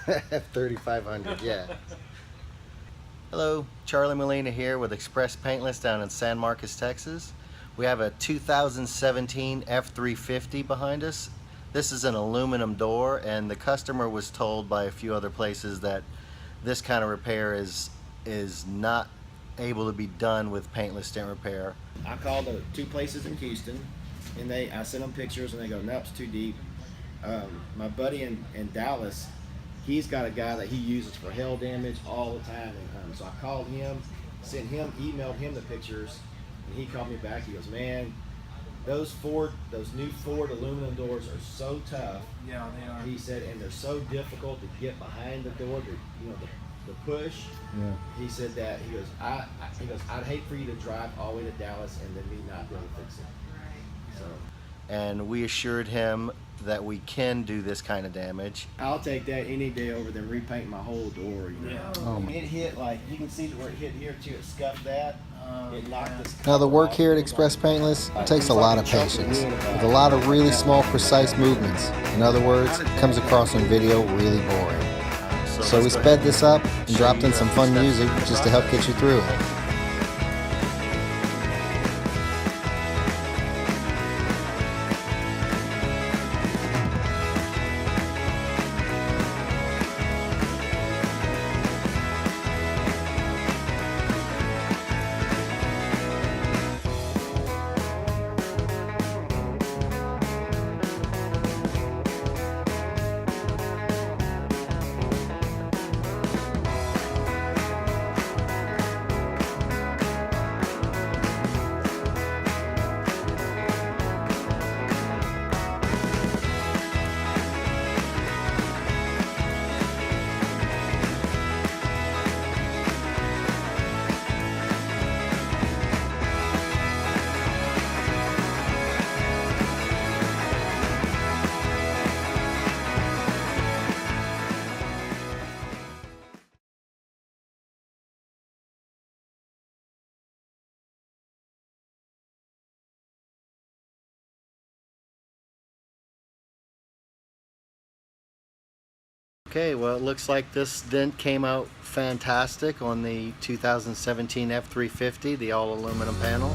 F-3500, yeah. Hello, Charlie Molina here with Express Paintless down in San Marcos, Texas. We have a 2017 F-350 behind us. This is an aluminum door, and the customer was told by a few other places that this kind of repair is not able to be done with paintless dent repair. I called the two places in Houston, and I sent them pictures, and they go, "No, it's too deep." My buddy in Dallas, he's got a guy that he uses for hail damage all the time. So I called him, emailed him the pictures, and he called me back. He goes, "Man, those new Ford aluminum doors are so tough." Yeah, they are. He said, and they're so difficult to get behind the door, the push. Yeah. He said that I'd hate for you to drive all the way to Dallas and then me not be able to fix it. So. And we assured him that we can do this kind of damage. I'll take that any day over than repaint my whole door. You know? Yeah. It hit, like, you can see where it hit here too. It scuffed that. It knocked this. Now the work here at Express Paintless takes a lot of patience, with a lot of really small, precise movements. In other words, it comes across on video really boring. So we sped this up and dropped in some fun music just to help get you through it. Okay, well, it looks like this dent came out fantastic on the 2017 F-350, the all aluminum panel.